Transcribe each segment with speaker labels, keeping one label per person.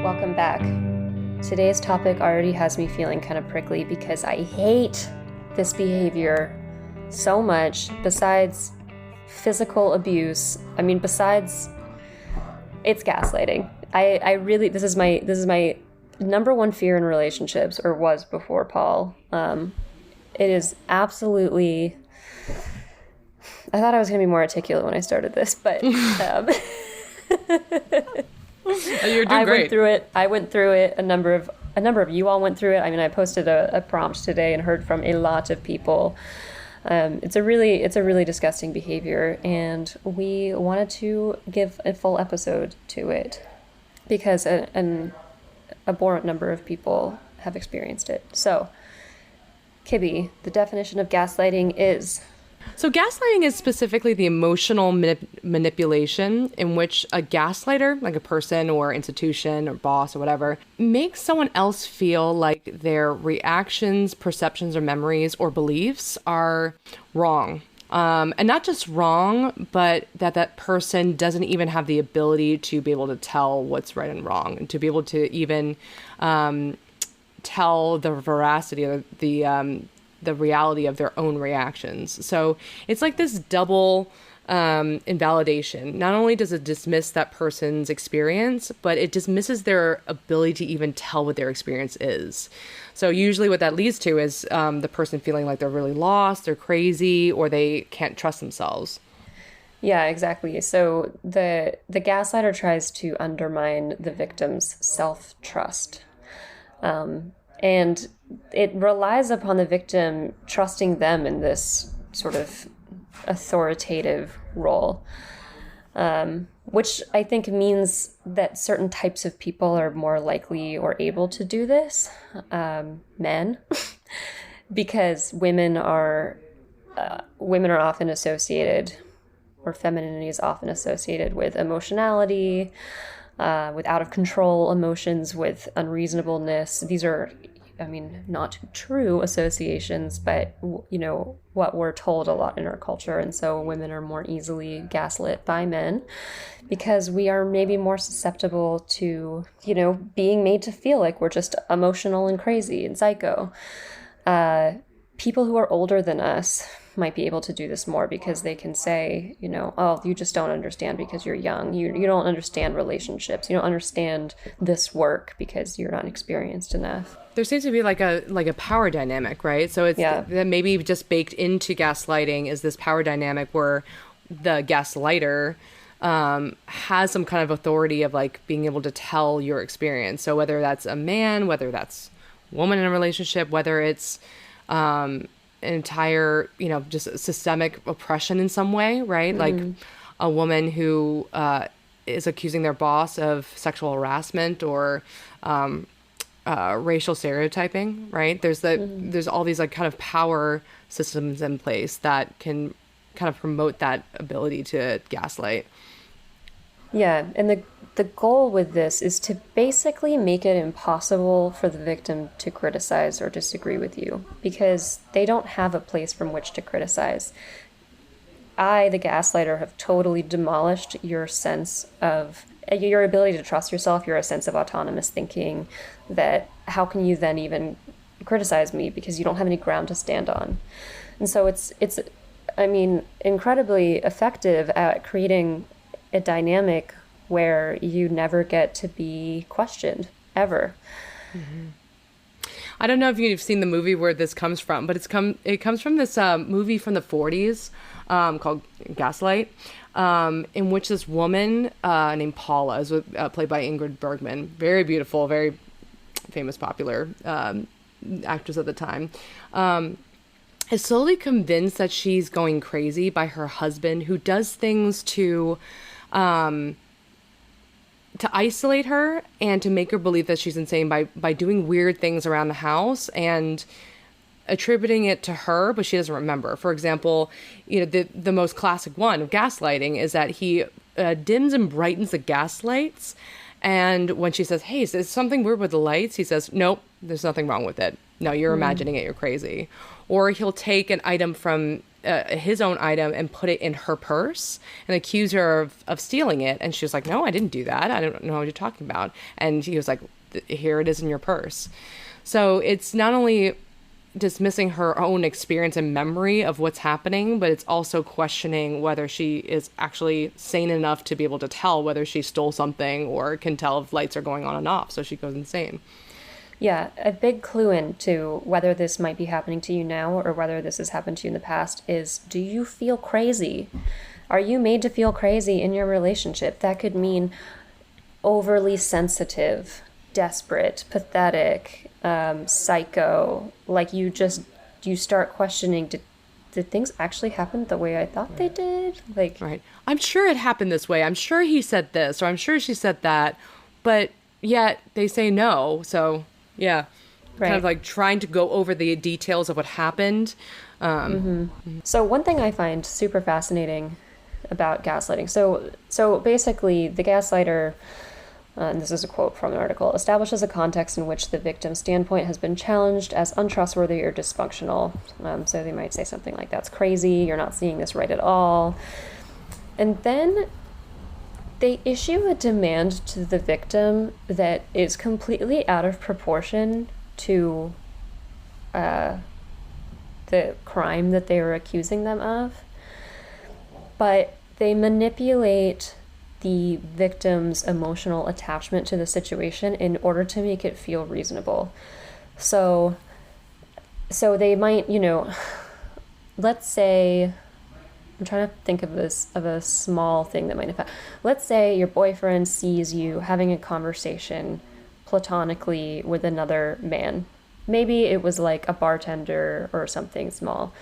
Speaker 1: Welcome back. Today's topic already has me feeling kind of prickly because I hate this behavior so much. Besides physical abuse, besides it's gaslighting. I really this is my number one fear in relationships, or was before Paul. It is absolutely. I thought I was going to be more articulate when I started this, but
Speaker 2: You're doing great.
Speaker 1: I went through it. A number of you all went through it. I posted a prompt today and heard from a lot of people. It's a really disgusting behavior, and we wanted to give a full episode to it because an abhorrent number of people have experienced it. So, Kibby, the definition of gaslighting is...
Speaker 2: So gaslighting is specifically the emotional manipulation in which a gaslighter, like a person or institution or boss or whatever, makes someone else feel like their reactions, perceptions, or memories or beliefs are wrong. And not just wrong, but that person doesn't even have the ability to be able to tell what's right and wrong, and to be able to even tell the veracity of the reality of their own reactions. So it's like this double invalidation. Not only does it dismiss that person's experience, but it dismisses their ability to even tell what their experience is. So usually what that leads to is the person feeling like they're really lost, they're crazy, or they can't trust themselves.
Speaker 1: Yeah, exactly. So the gaslighter tries to undermine the victim's self-trust. And it relies upon the victim trusting them in this sort of authoritative role, which I think means that certain types of people are more likely or able to do this. Men, because women are often associated, or femininity is often associated with emotionality, with out of control emotions, with unreasonableness. These are, not true associations, but, what we're told a lot in our culture. And so women are more easily gaslit by men because we are maybe more susceptible to, being made to feel like we're just emotional and crazy and psycho. People who are older than us might be able to do this more because they can say, oh, you just don't understand because you're young. You don't understand relationships. You don't understand this work because you're not experienced enough.
Speaker 2: There seems to be like a power dynamic, right? So it's that maybe just baked into gaslighting is this power dynamic where the gaslighter has some kind of authority of like being able to tell your experience. So whether that's a man, whether that's a woman in a relationship, whether it's an entire, just systemic oppression in some way, right? Mm-hmm. Like a woman who is accusing their boss of sexual harassment or racial stereotyping, right? There's all these like kind of power systems in place that can kind of promote that ability to gaslight.
Speaker 1: Yeah, and the goal with this is to basically make it impossible for the victim to criticize or disagree with you because they don't have a place from which to criticize. I, the gaslighter, have totally demolished your sense of your ability to trust yourself, your sense of autonomous thinking, that how can you then even criticize me because you don't have any ground to stand on. And so it's incredibly effective at creating a dynamic where you never get to be questioned, ever.
Speaker 2: Mm-hmm. I don't know if you've seen the movie where this comes from, but it comes from this movie from the 40s called Gaslight, in which this woman named Paula is played by Ingrid Bergman, very beautiful, very famous, popular actress at the time, is slowly convinced that she's going crazy by her husband, who does things to isolate her and to make her believe that she's insane by doing weird things around the house and attributing it to her, but she doesn't remember. For example, the most classic one of gaslighting is that he dims and brightens the gas lights, and when she says, hey, is there something weird with the lights? He says, nope, there's nothing wrong with it. No, you're imagining it, you're crazy. Or he'll take an item from his own item and put it in her purse and accuse her of stealing it. And she was like, no, I didn't do that. I don't know what you're talking about. And he was like, here it is in your purse. So it's not only dismissing her own experience and memory of what's happening, but it's also questioning whether she is actually sane enough to be able to tell whether she stole something or can tell if lights are going on and off. So she goes insane.
Speaker 1: Yeah, a big clue into whether this might be happening to you now or whether this has happened to you in the past is, do you feel crazy? Are you made to feel crazy in your relationship? That could mean overly sensitive, desperate, pathetic, psycho. Like you start questioning, did things actually happen the way I thought they did? Like,
Speaker 2: right. I'm sure it happened this way. I'm sure he said this, or I'm sure she said that, but yet they say no. So yeah, kind of like trying to go over the details of what happened.
Speaker 1: So one thing I find super fascinating about gaslighting. So basically the gaslighter, and this is a quote from an article, establishes a context in which the victim's standpoint has been challenged as untrustworthy or dysfunctional. So they might say something like, that's crazy, you're not seeing this right at all. And then they issue a demand to the victim that is completely out of proportion to the crime that they were accusing them of. But they manipulate the victim's emotional attachment to the situation in order to make it feel reasonable. So they might, let's say, I'm trying to think of a small thing that might affect. Let's say your boyfriend sees you having a conversation platonically with another man. Maybe it was like a bartender or something small.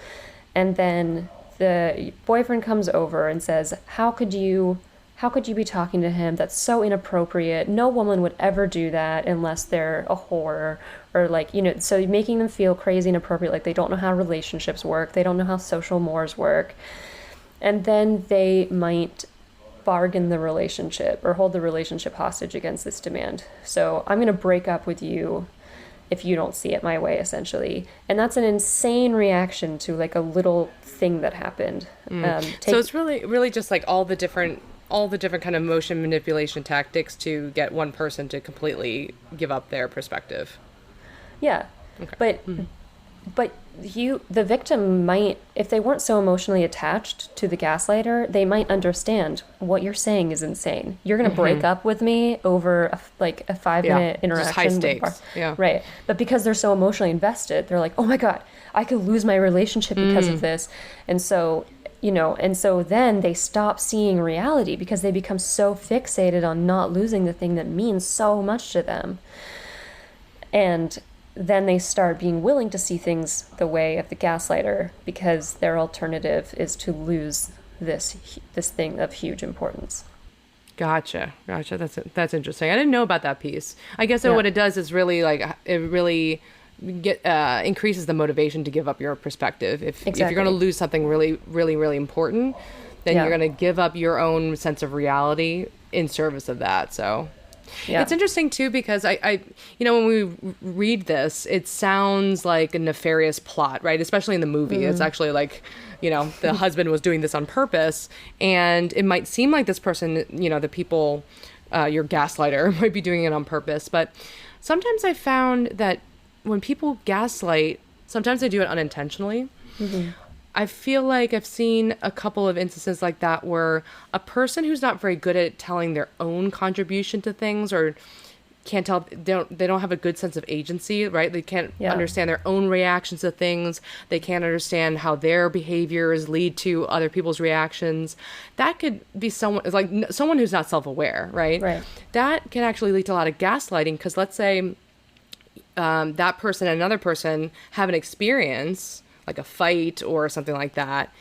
Speaker 1: And then the boyfriend comes over and says, how could you be talking to him? That's so inappropriate. No woman would ever do that unless they're a whore, or like, so making them feel crazy and inappropriate, like they don't know how relationships work. They don't know how social mores work. And then they might bargain the relationship or hold the relationship hostage against this demand. So I'm going to break up with you if you don't see it my way, essentially. And that's an insane reaction to like a little thing that happened.
Speaker 2: So it's really just like all the different kind of emotion manipulation tactics to get one person to completely give up their perspective.
Speaker 1: Yeah. Okay. But the victim might, if they weren't so emotionally attached to the gaslighter, they might understand what you're saying is insane. You're going to break up with me over a 5-minute interaction.
Speaker 2: Just high stakes. Yeah.
Speaker 1: Right. But because they're so emotionally invested, they're like, oh my God, I could lose my relationship because of this. And so, then they stop seeing reality because they become so fixated on not losing the thing that means so much to them. And then they start being willing to see things the way of the gaslighter because their alternative is to lose this thing of huge importance.
Speaker 2: Gotcha. That's interesting. I didn't know about that piece. I guess what it does is really increases the motivation to give up your perspective. If you're going to lose something really, really, really important, then you're going to give up your own sense of reality in service of that. So it's interesting too, because I when we read this, it sounds like a nefarious plot, right? Especially in the movie. It's actually like, the husband was doing this on purpose, and it might seem like this person, the people, your gaslighter might be doing it on purpose. But sometimes I found that when people gaslight, sometimes they do it unintentionally. I feel like I've seen a couple of instances like that where a person who's not very good at telling their own contribution to things, or can't tell, they don't have a good sense of agency, right? They can't understand their own reactions to things. They can't understand how their behaviors lead to other people's reactions. That could be someone who's not self-aware, right? Right. That can actually lead to a lot of gaslighting, because let's say that person and another person have an experience, like a fight or something like that.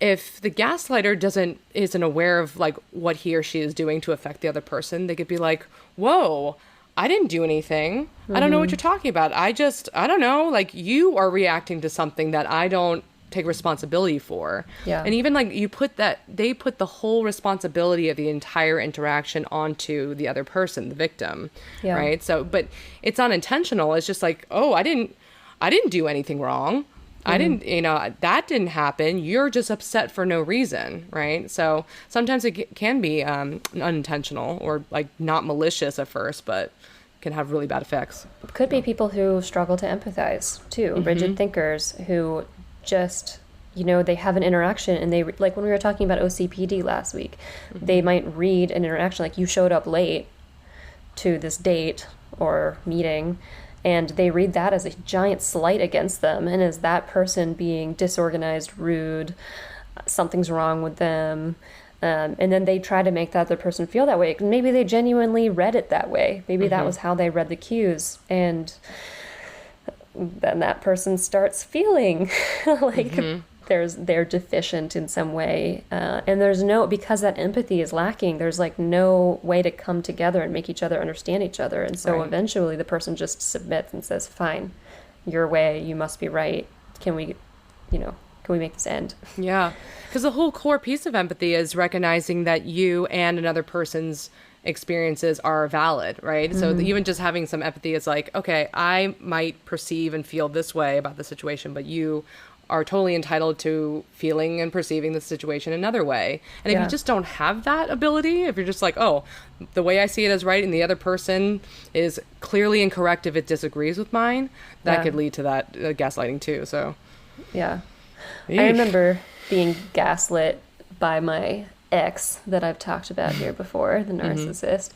Speaker 2: If the gaslighter isn't aware of like what he or she is doing to affect the other person, they could be like, whoa, I didn't do anything. I don't know what you're talking about. I don't know, like you are reacting to something that I don't take responsibility for. Yeah. And even like they put the whole responsibility of the entire interaction onto the other person, the victim. Yeah. Right. So, but it's unintentional. It's just like, oh, I didn't do anything wrong. I didn't, that didn't happen. You're just upset for no reason, right? So sometimes it can be unintentional or like not malicious at first, but can have really bad effects.
Speaker 1: Could be people who struggle to empathize too, rigid thinkers who just, they have an interaction and they, like when we were talking about OCPD last week, they might read an interaction like you showed up late to this date or meeting, and they read that as a giant slight against them and as that person being disorganized, rude, something's wrong with them. And then they try to make that other person feel that way. Maybe they genuinely read it that way. Maybe that was how they read the cues. And then that person starts feeling like they're deficient in some way. And because that empathy is lacking, there's like no way to come together and make each other understand each other. And so eventually the person just submits and says, fine, your way, you must be right. Can we make this end? Yeah.
Speaker 2: Because the whole core piece of empathy is recognizing that you and another person's experiences are valid, right? So even just having some empathy is like, okay, I might perceive and feel this way about the situation, but you are totally entitled to feeling and perceiving the situation another way. And if you just don't have that ability, if you're just like, oh, the way I see it is right and the other person is clearly incorrect if it disagrees with mine, that could lead to that gaslighting too. So
Speaker 1: yeah.
Speaker 2: Eesh.
Speaker 1: I remember being gaslit by my ex that I've talked about here before, the narcissist,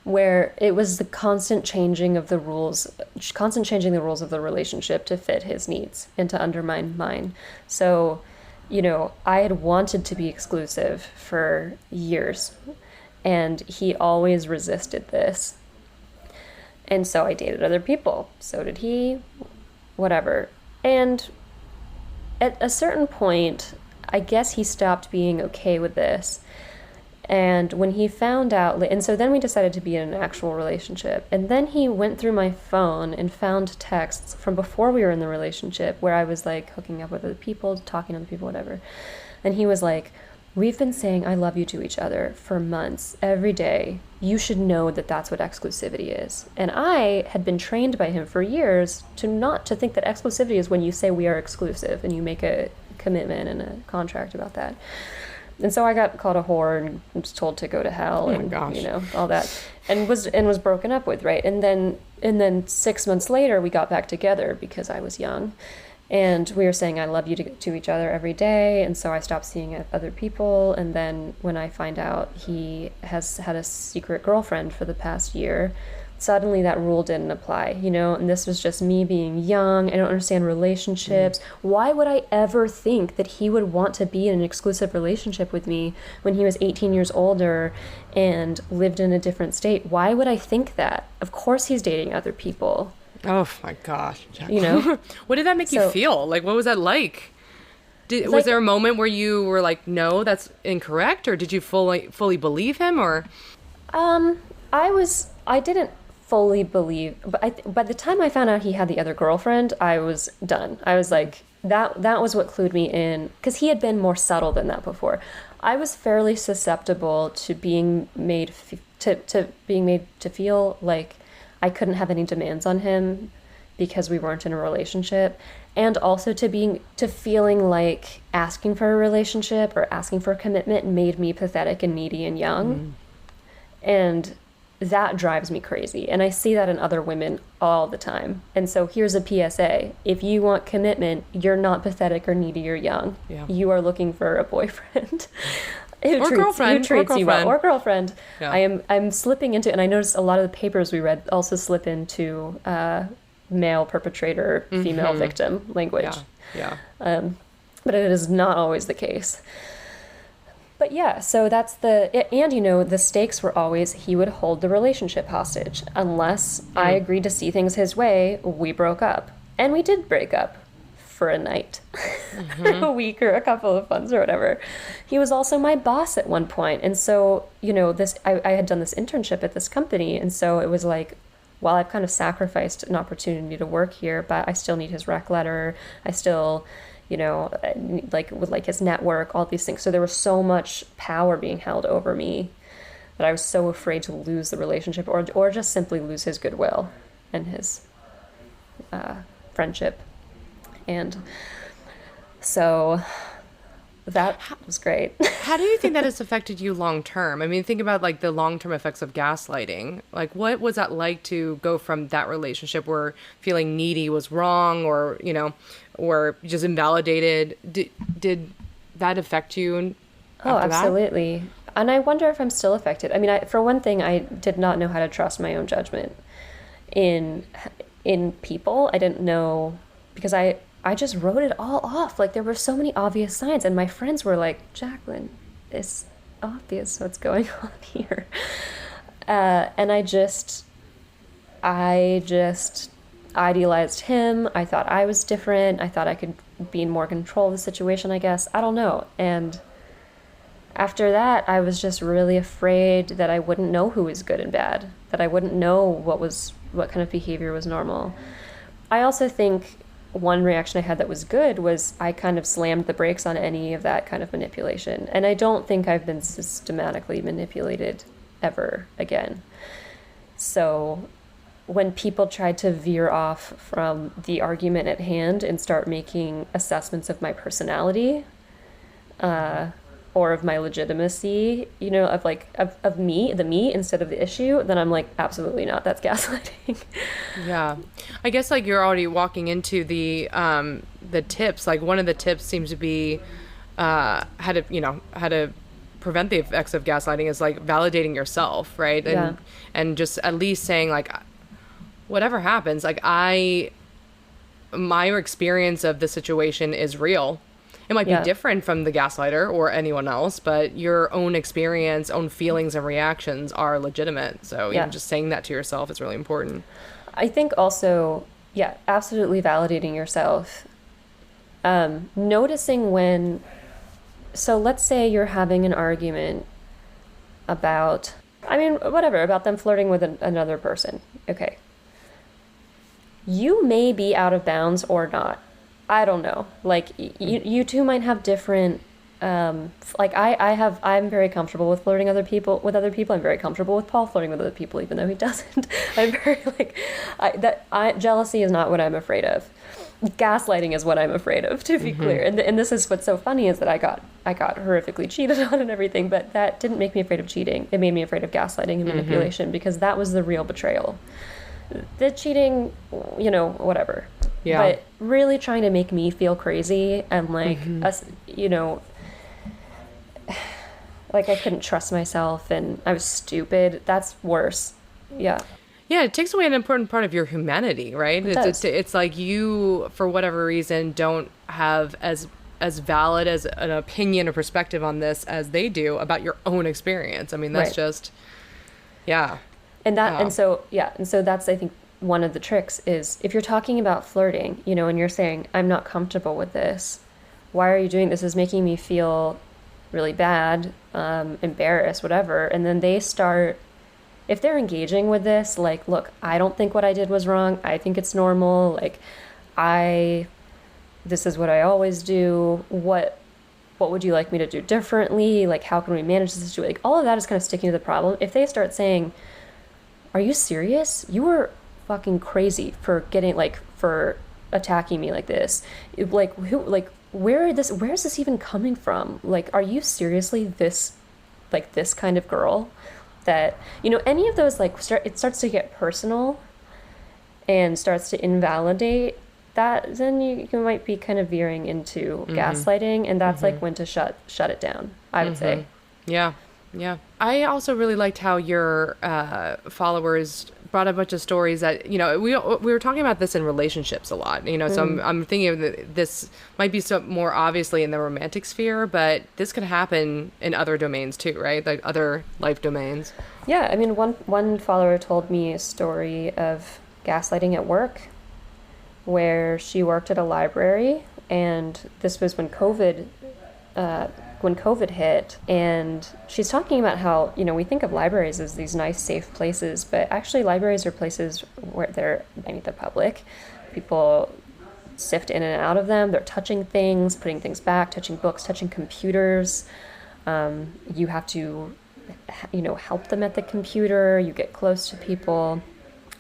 Speaker 1: where it was the constant changing the rules of the relationship to fit his needs and to undermine mine. So, I had wanted to be exclusive for years, and he always resisted this. And so I dated other people. So did he, whatever. And at a certain point, I guess he stopped being okay with this. And when he found out, and so then we decided to be in an actual relationship. And then he went through my phone and found texts from before we were in the relationship where I was like hooking up with other people, talking to other people, whatever. And he was like, we've been saying I love you to each other for months, every day. You should know that that's what exclusivity is. And I had been trained by him for years to think that exclusivity is when you say we are exclusive and you make a commitment and a contract about that. And so I got called a whore and was told to go to hell and all that, and was broken up with, right? And then 6 months later we got back together because I was young, and we were saying I love you to each other every day. And so I stopped seeing other people. And then when I find out he has had a secret girlfriend for the past year, suddenly that rule didn't apply, and this was just me being young. I don't understand relationships. Why would I ever think that he would want to be in an exclusive relationship with me when he was 18 years older and lived in a different state? Why would I think that? Of course he's dating other people.
Speaker 2: Oh my gosh. What did that make you feel? Like, what was that like? Was there a moment where you were like, no, that's incorrect? Or did you fully believe him? Or
Speaker 1: I didn't fully believe, but by the time I found out he had the other girlfriend, I was done. I was like, that was what clued me in, because he had been more subtle than that before. I was fairly susceptible to being made to feel like I couldn't have any demands on him because we weren't in a relationship, and also to feeling like asking for a relationship or asking for a commitment made me pathetic and needy and young. And that drives me crazy. And I see that in other women all the time. And so here's a PSA. If you want commitment, you're not pathetic or needy or young. Yeah. You are looking for a boyfriend who treats you well. Or girlfriend. Yeah. I'm slipping into, and I noticed a lot of the papers we read also slip into male perpetrator, female victim language.
Speaker 2: Yeah.
Speaker 1: But it is not always the case. But yeah, so that's the stakes were always he would hold the relationship hostage. Unless I agreed to see things his way, we broke up. And we did break up for a night, a week or a couple of months or whatever. He was also my boss at one point. And so, I had done this internship at this company. And so it was like, well, I've kind of sacrificed an opportunity to work here, but I still need his rec letter. I still... with his network, all these things. So there was so much power being held over me that I was so afraid to lose the relationship or just simply lose his goodwill and his friendship. And So that was great.
Speaker 2: How do you think that has affected you long term? I mean, think about like the long term effects of gaslighting. Like, what was that like to go from that relationship where feeling needy was wrong, or or just invalidated? Did that affect you
Speaker 1: Oh,
Speaker 2: after that?
Speaker 1: absolutely. And I wonder if I'm still affected. I mean, for one thing, I did not know how to trust my own judgment in people. I didn't know because I just wrote it all off. Like there were so many obvious signs, and my friends were like, "Jacqueline, it's obvious what's going on here." And I just idealized him. I thought I was different. I thought I could be in more control of the situation, I guess. I don't know. And after that, I was just really afraid that I wouldn't know who was good and bad, that I wouldn't know what kind of behavior was normal. I also think one reaction I had that was good was I kind of slammed the brakes on any of that kind of manipulation. And I don't think I've been systematically manipulated ever again. So when people tried to veer off from the argument at hand and start making assessments of my personality, or of my legitimacy, of like of me, the me instead of the issue, then I'm like, absolutely not. That's gaslighting.
Speaker 2: Yeah. I guess like you're already walking into the tips. Like one of the tips seems to be how to prevent the effects of gaslighting is like validating yourself, right? And just at least saying like whatever happens, like my experience of the situation is real. It might be different from the gaslighter or anyone else, but your own experience, own feelings and reactions are legitimate. So even just saying that to yourself is really important.
Speaker 1: I think also, absolutely validating yourself. Noticing so let's say you're having an argument about them flirting with another person. Okay. You may be out of bounds or not. I don't know. Like you two might have different. Like I'm very comfortable with flirting with other people. I'm very comfortable with Paul flirting with other people, even though he doesn't. I'm very jealousy is not what I'm afraid of. Gaslighting is what I'm afraid of, to be clear. And this is what's so funny is that I got horrifically cheated on and everything, but that didn't make me afraid of cheating. It made me afraid of gaslighting and manipulation because that was the real betrayal. The cheating, whatever. Yeah. But really trying to make me feel crazy and like like I couldn't trust myself and I was stupid. That's worse. Yeah.
Speaker 2: Yeah, it takes away an important part of your humanity, right? It's like you, for whatever reason, don't have as valid as an opinion or perspective on this as they do about your own experience. I mean, that's just, yeah. And
Speaker 1: so that's, I think, one of the tricks is if you're talking about flirting, and you're saying, I'm not comfortable with this. Why are you doing this? This is making me feel really bad, embarrassed, whatever. And then they start, if they're engaging with this, like, look, I don't think what I did was wrong. I think it's normal. Like, this is what I always do. What would you like me to do differently? Like, how can we manage this situation? Like, all of that is kind of sticking to the problem. If they start saying, are you serious? You were fucking crazy for for attacking me like this. Like, where's this even coming from? Like, are you seriously this kind of girl? That, any of those, like, it starts to get personal and starts to invalidate that, then you might be kind of veering into gaslighting, and that's like when to shut it down, I would say.
Speaker 2: Yeah. Yeah. I also really liked how your followers brought a bunch of stories that, we were talking about this in relationships a lot, so I'm thinking of this might be so more obviously in the romantic sphere, but this could happen in other domains too, right? Like other life domains.
Speaker 1: Yeah. I mean, one follower told me a story of gaslighting at work where she worked at a library, and this was when COVID hit, and she's talking about how, we think of libraries as these nice, safe places, but actually libraries are places where they're the public. People sift in and out of them. They're touching things, putting things back, touching books, touching computers. You have to, help them at the computer. You get close to people.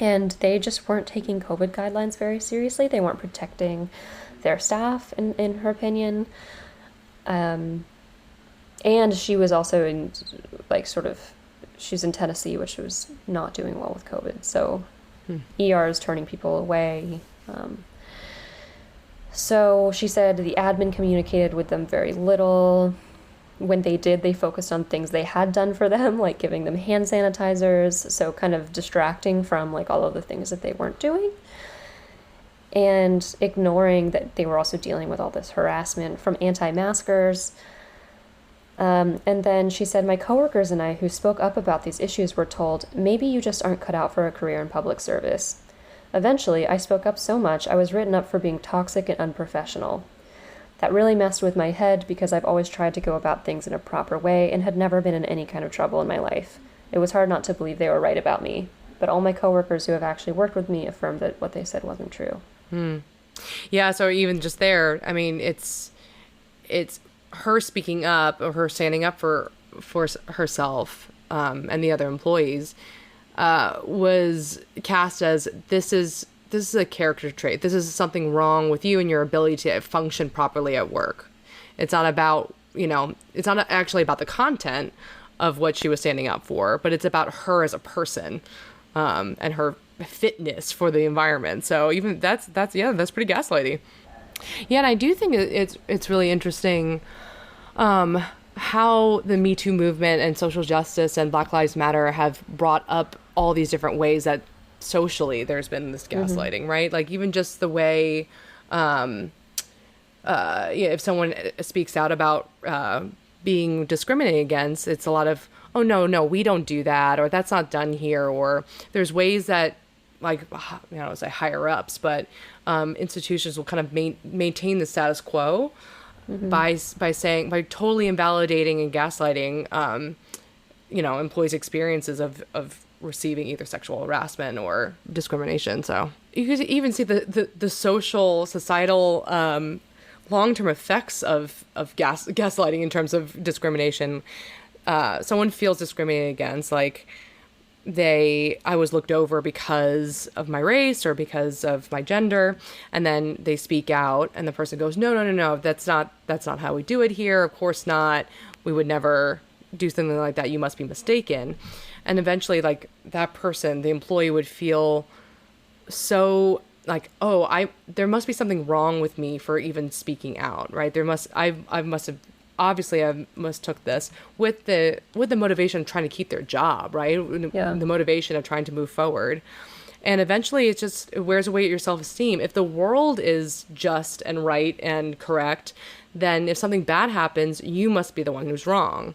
Speaker 1: And they just weren't taking COVID guidelines very seriously. They weren't protecting their staff, in her opinion. And she was also in, like, sort of, she's in Tennessee, which was not doing well with COVID. So ER is turning people away. So she said the admin communicated with them very little. When they did, they focused on things they had done for them, like giving them hand sanitizers, so kind of distracting from, like, all of the things that they weren't doing, and ignoring that they were also dealing with all this harassment from anti-maskers. And then she said, my coworkers and I who spoke up about these issues were told, maybe you just aren't cut out for a career in public service. Eventually, I spoke up so much I was written up for being toxic and unprofessional. That really messed with my head because I've always tried to go about things in a proper way and had never been in any kind of trouble in my life. It was hard not to believe they were right about me, but all my coworkers who have actually worked with me affirmed that what they said wasn't true.
Speaker 2: Yeah, so even just there, I mean, it's her speaking up, or her standing up for herself and the other employees was cast as this is a character trait. This is something wrong with you and your ability to function properly at work. It's not about, it's not actually about the content of what she was standing up for, but it's about her as a person and her fitness for the environment. So even that's pretty gaslighty. Yeah, and I do think it's really interesting how the Me Too movement and social justice and Black Lives Matter have brought up all these different ways that socially there's been this gaslighting, right? Like, even just the way if someone speaks out about being discriminated against, it's a lot of, oh no, we don't do that, or that's not done here, or there's ways that, like, say higher ups, but institutions will kind of maintain the status quo by totally invalidating and gaslighting employees' experiences of receiving either sexual harassment or discrimination. So you could even see the social, societal long-term effects of gaslighting in terms of discrimination. Someone feels discriminated against, like I was looked over because of my race or because of my gender, and then they speak out and the person goes, no, that's not how we do it here. Of course not. We would never do something like that. You must be mistaken. And eventually, like, that person, the employee, would feel so like, oh, there must be something wrong with me for even speaking out, right? I must took this with the motivation of trying to keep their job, right? Yeah. The motivation of trying to move forward. And eventually it wears away at your self-esteem. If the world is just and right and correct, then if something bad happens, you must be the one who's wrong.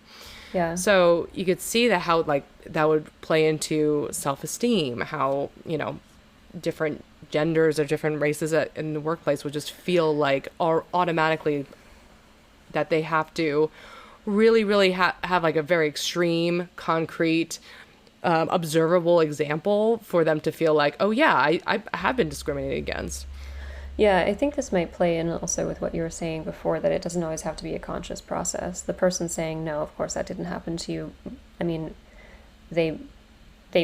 Speaker 2: Yeah. So you could see how, like, that would play into self-esteem, how, different genders or different races in the workplace would just feel like, or automatically, that they have to really, really have like a very extreme, concrete, observable example for them to feel like, oh yeah, I have been discriminated against.
Speaker 1: Yeah, I think this might play in also with what you were saying before, that it doesn't always have to be a conscious process. The person saying, no, of course that didn't happen to you, I mean, they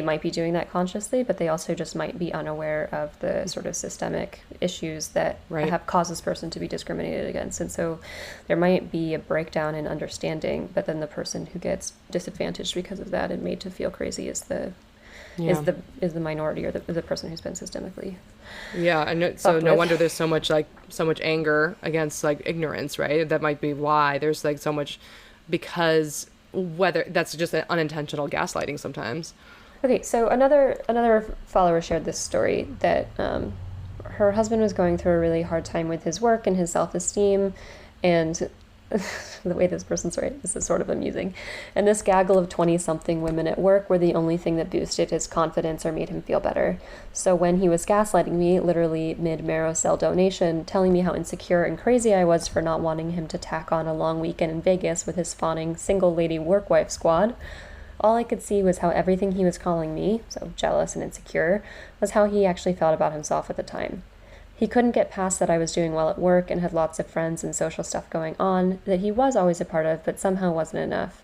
Speaker 1: might be doing that consciously, but they also just might be unaware of the sort of systemic issues that have caused this person to be discriminated against. And so there might be a breakdown in understanding, but then the person who gets disadvantaged because of that and made to feel crazy is the minority, or the person who's been systemically.
Speaker 2: Yeah, and so no wonder there's so much anger against, like, ignorance, right? That might be why there's, like, so much, because whether that's just an unintentional gaslighting sometimes.
Speaker 1: Okay, so another follower shared this story that her husband was going through a really hard time with his work and his self-esteem, and the way this person's right, this is sort of amusing. And this gaggle of 20-something women at work were the only thing that boosted his confidence or made him feel better. So when he was gaslighting me, literally mid-marrow cell donation, telling me how insecure and crazy I was for not wanting him to tack on a long weekend in Vegas with his fawning single lady work wife squad, all I could see was how everything he was calling me, so jealous and insecure, was how he actually felt about himself at the time. He couldn't get past that I was doing well at work and had lots of friends and social stuff going on that he was always a part of, but somehow wasn't enough.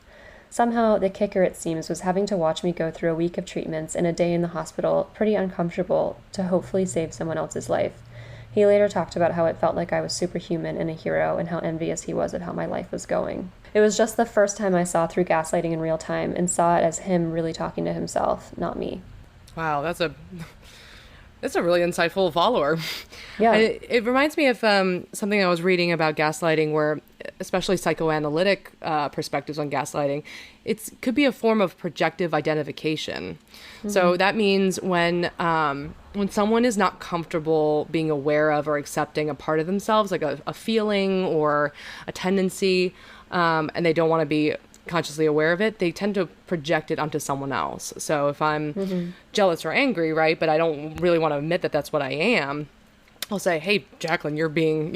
Speaker 1: Somehow, the kicker, it seems, was having to watch me go through a week of treatments and a day in the hospital, pretty uncomfortable, to hopefully save someone else's life. He later talked about how it felt like I was superhuman and a hero, and how envious he was of how my life was going. It was just the first time I saw through gaslighting in real time, and saw it as him really talking to himself, not me.
Speaker 2: Wow, that's a really insightful follower.
Speaker 1: Yeah.
Speaker 2: It reminds me of something I was reading about gaslighting, where, especially psychoanalytic perspectives on gaslighting, it could be a form of projective identification. Mm-hmm. So that means when someone is not comfortable being aware of or accepting a part of themselves, like a feeling or a tendency, and they don't want to be consciously aware of it, they tend to project it onto someone else. So if I'm jealous or angry, right, but I don't really want to admit that that's what I am, I'll say, hey, Jacqueline, you're being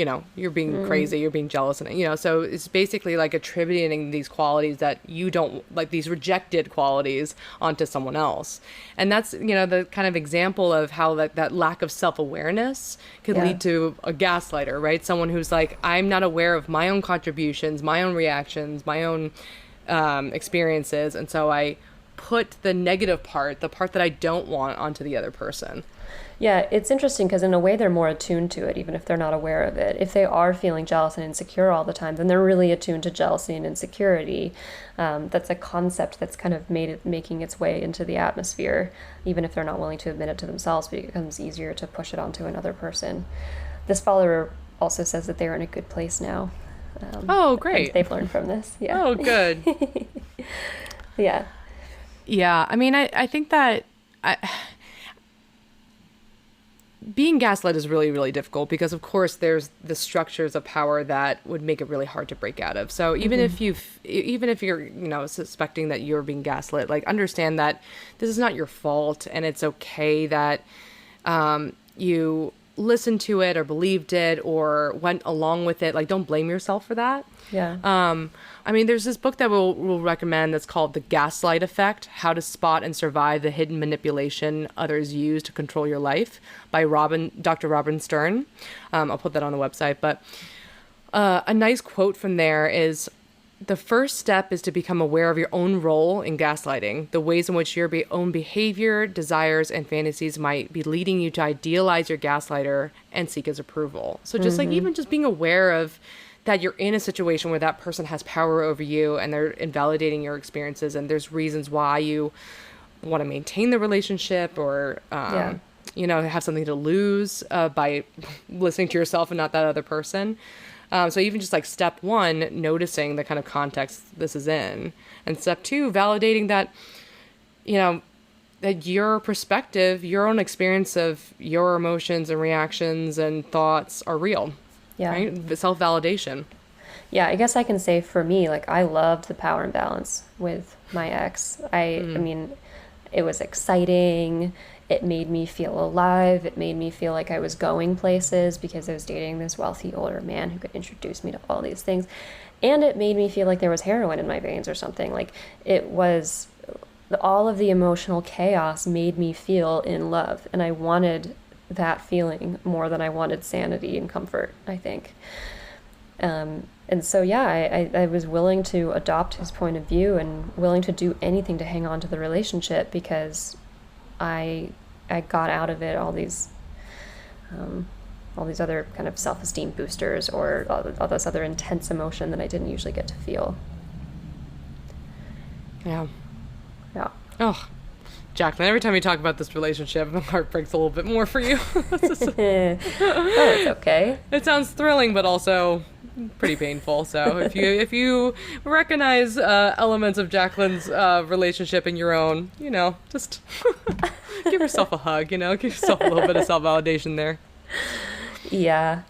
Speaker 2: crazy, you're being jealous. And, so it's basically like attributing these qualities that you don't like, these rejected qualities, onto someone else. And that's, the kind of example of how that lack of self-awareness could lead to a gaslighter, right? Someone who's like, I'm not aware of my own contributions, my own reactions, my own experiences. And so I put the negative part, the part that I don't want, onto the other person.
Speaker 1: Yeah, it's interesting because in a way they're more attuned to it, even if they're not aware of it. If they are feeling jealous and insecure all the time, then they're really attuned to jealousy and insecurity. That's a concept that's kind of making its way into the atmosphere, even if they're not willing to admit it to themselves, but it becomes easier to push it onto another person. This follower also says that they're in a good place now.
Speaker 2: Oh, great.
Speaker 1: They've learned from this. Yeah.
Speaker 2: Oh, good.
Speaker 1: Yeah.
Speaker 2: Yeah. I mean, I think that being gaslit is really, really difficult because, of course, there's the structures of power that would make it really hard to break out of. So even if you're, suspecting that you're being gaslit, like, understand that this is not your fault, and it's okay that you listened to it or believed it or went along with it. Like, don't blame yourself for that.
Speaker 1: Yeah.
Speaker 2: I mean, there's this book that we'll recommend that's called The Gaslight Effect: How to Spot and Survive the Hidden Manipulation Others Use to Control Your Life, by Dr. Robin Stern. I'll put that on the website. But a nice quote from there is, the first step is to become aware of your own role in gaslighting, the ways in which your own behavior, desires, and fantasies might be leading you to idealize your gaslighter and seek his approval. So just like even just being aware of that you're in a situation where that person has power over you and they're invalidating your experiences, and there's reasons why you want to maintain the relationship or, have something to lose by listening to yourself and not that other person. So even just like step one, noticing the kind of context this is in, and step two, validating that, that your perspective, your own experience of your emotions and reactions and thoughts are real.
Speaker 1: Yeah.
Speaker 2: Right? Self-validation.
Speaker 1: Yeah, I guess I can say for me, like, I loved the power imbalance with my ex. I mean, it was exciting. It made me feel alive. It made me feel like I was going places because I was dating this wealthy older man who could introduce me to all these things. And it made me feel like there was heroin in my veins or something. Like, it was, all of the emotional chaos made me feel in love. And I wanted that feeling more than I wanted sanity and comfort, I think. And so, yeah, I was willing to adopt his point of view and willing to do anything to hang on to the relationship because I got out of it all these other kind of self-esteem boosters or all this other intense emotion that I didn't usually get to feel.
Speaker 2: Yeah.
Speaker 1: Yeah.
Speaker 2: Oh, Jacqueline, every time you talk about this relationship, my heart breaks a little bit more for you.
Speaker 1: Oh, it's okay.
Speaker 2: It sounds thrilling, but also pretty painful. So if you recognize elements of Jacqueline's relationship in your own, just give yourself a hug. Give yourself a little bit of self-validation there. Yeah.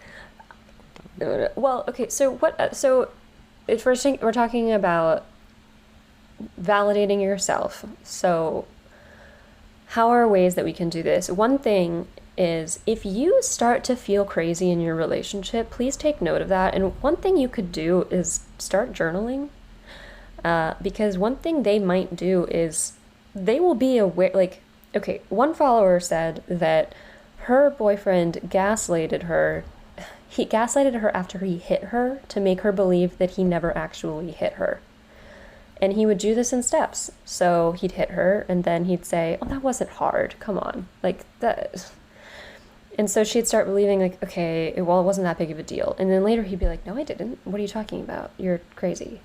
Speaker 1: Well, okay. So So if we're talking about validating yourself, so how are ways that we can do this? One thing is, if you start to feel crazy in your relationship, please take note of that. And one thing you could do is start journaling. Because one thing they might do is they will be aware, like, okay, one follower said that her boyfriend gaslighted her. He gaslighted her after he hit her to make her believe that he never actually hit her. And he would do this in steps. So he'd hit her, and then he'd say, oh, that wasn't hard. Come on. Like, that. And so she'd start believing like, okay, well, it wasn't that big of a deal. And then later he'd be like, no, I didn't. What are you talking about? You're crazy.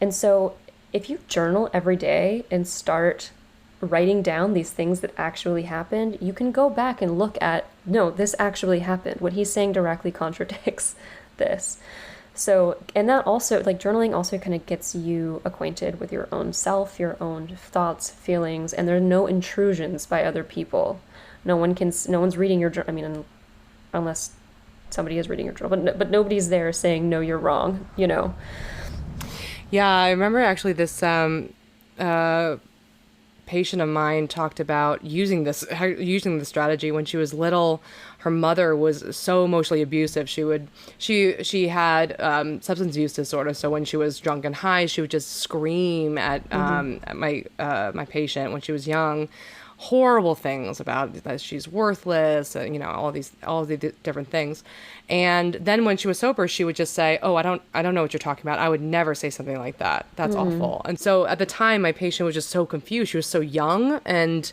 Speaker 1: And so if you journal every day and start writing down these things that actually happened, you can go back and look at, no, this actually happened. What he's saying directly contradicts this. So, and that also, like, journaling also kind of gets you acquainted with your own self, your own thoughts, feelings, and there are no intrusions by other people. No one's reading your journal. I mean, unless somebody is reading your journal, but nobody's there saying, no, you're wrong, you know?
Speaker 2: Yeah, I remember actually this patient of mine talked about using the strategy when she was little. Her mother was so emotionally abusive. She had substance use disorder. So when she was drunk and high, she would just scream at my patient when she was young, horrible things about that she's worthless, all the different things. And then when she was sober, she would just say, "Oh, I don't know what you're talking about. I would never say something like that. That's awful." And so at the time, my patient was just so confused. She was so young and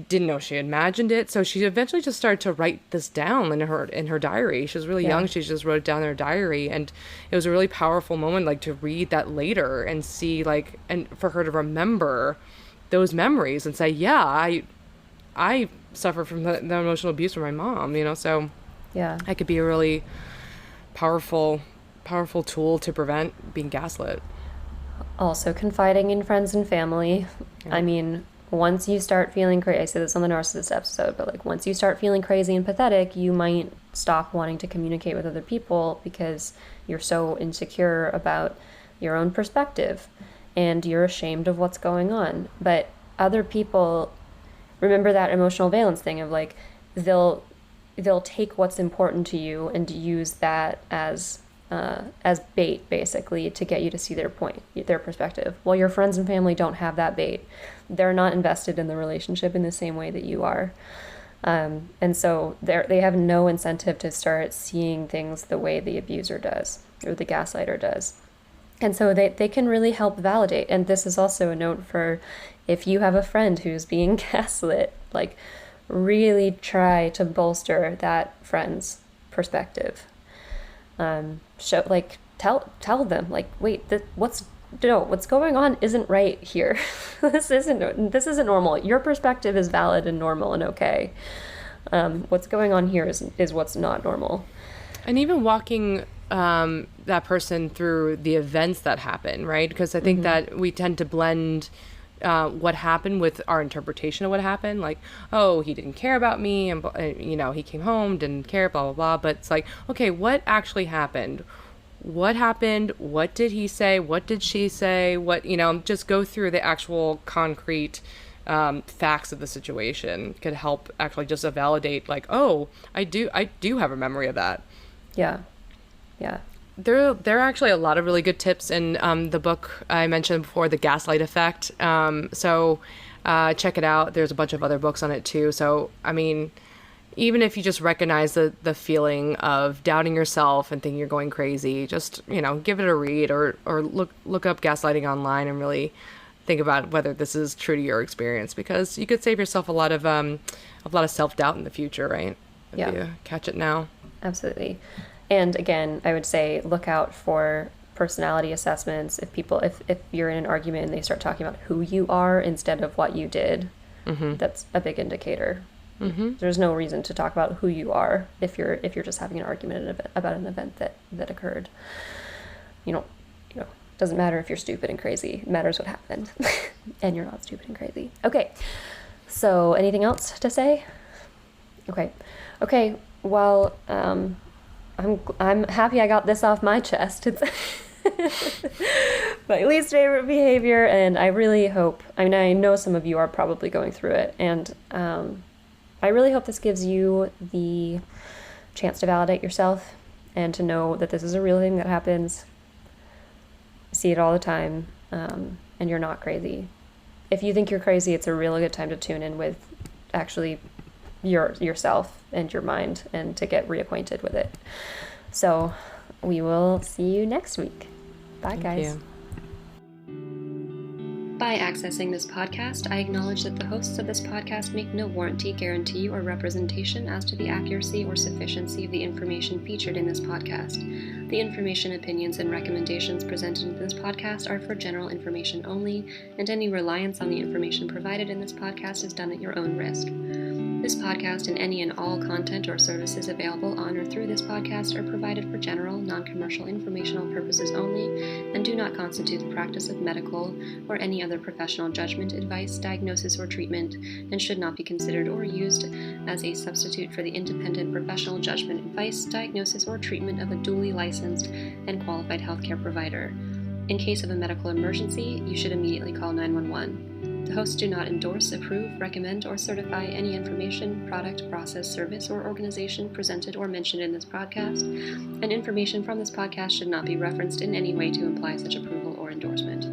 Speaker 2: didn't know she imagined it. So she eventually just started to write this down in her diary. She was really young. She just wrote it down in her diary, and it was a really powerful moment, like, to read that later and see, like, and for her to remember those memories and say, yeah, I suffer from the emotional abuse from my mom, so
Speaker 1: yeah,
Speaker 2: it could be a really powerful tool to prevent being gaslit.
Speaker 1: Also, confiding in friends and family. Yeah. I mean, once you start feeling crazy, I said this on the narcissist episode, but like, once you start feeling crazy and pathetic, you might stop wanting to communicate with other people because you're so insecure about your own perspective and you're ashamed of what's going on. But other people, remember that emotional valence thing of like, they'll take what's important to you and use that as bait, basically, to get you to see their point, their perspective. Well, your friends and family don't have that bait. They're not invested in the relationship in the same way that you are. And so they have no incentive to start seeing things the way the abuser does or the gaslighter does. And so they can really help validate. And this is also a note for if you have a friend who's being gaslit, like, really try to bolster that friend's perspective. Tell them, like, wait, what's going on isn't right here. This isn't normal. Your perspective is valid and normal and okay. What's going on here is what's not normal.
Speaker 2: And even walking that person through the events that happen, right? Because I think that we tend to blend what happened with our interpretation of what happened. Like, oh, he didn't care about me, and he came home, didn't care, blah, blah, blah. But it's like, okay, what actually happened? What happened? What did he say? What did she say? What, just go through the actual concrete facts of the situation could help actually just validate, like, oh, I do have a memory of that.
Speaker 1: Yeah.
Speaker 2: There are actually a lot of really good tips in the book I mentioned before, The Gaslight Effect. So check it out. There's a bunch of other books on it too. So, I mean, even if you just recognize the feeling of doubting yourself and thinking you're going crazy, just, give it a read or look up gaslighting online and really think about whether this is true to your experience, because you could save yourself a lot of self-doubt in the future, right? If you catch it now.
Speaker 1: Absolutely. And again, I would say look out for personality assessments. If you're in an argument and they start talking about who you are instead of what you did, that's a big indicator. There's no reason to talk about who you are if you're just having an argument about an event that occurred. Doesn't matter if you're stupid and crazy. It matters what happened, and you're not stupid and crazy. Okay. So, anything else to say? Okay. Well, I'm happy I got this off my chest. It's my least favorite behavior, and I really hope, I know some of you are probably going through it, and I really hope this gives you the chance to validate yourself and to know that this is a real thing that happens. See it all the time, and you're not crazy. If you think you're crazy, it's a really good time to tune in with actually yourself and your mind and to get reacquainted with it. So we will see you next week. Bye, guys.
Speaker 2: Thank you.
Speaker 1: Bye. By accessing this podcast, I acknowledge that the hosts of this podcast make no warranty, guarantee, or representation as to the accuracy or sufficiency of the information featured in this podcast. The information, opinions, and recommendations presented in this podcast are for general information only, and any reliance on the information provided in this podcast is done at your own risk. This podcast and any and all content or services available on or through this podcast are provided for general, non-commercial informational purposes only and do not constitute the practice of medical or any other professional judgment, advice, diagnosis, or treatment, and should not be considered or used as a substitute for the independent professional judgment, advice, diagnosis, or treatment of a duly licensed and qualified healthcare provider. In case of a medical emergency, you should immediately call 911. The hosts do not endorse, approve, recommend, or certify any information, product, process, service, or organization presented or mentioned in this podcast, and information from this podcast should not be referenced in any way to imply such approval or endorsement.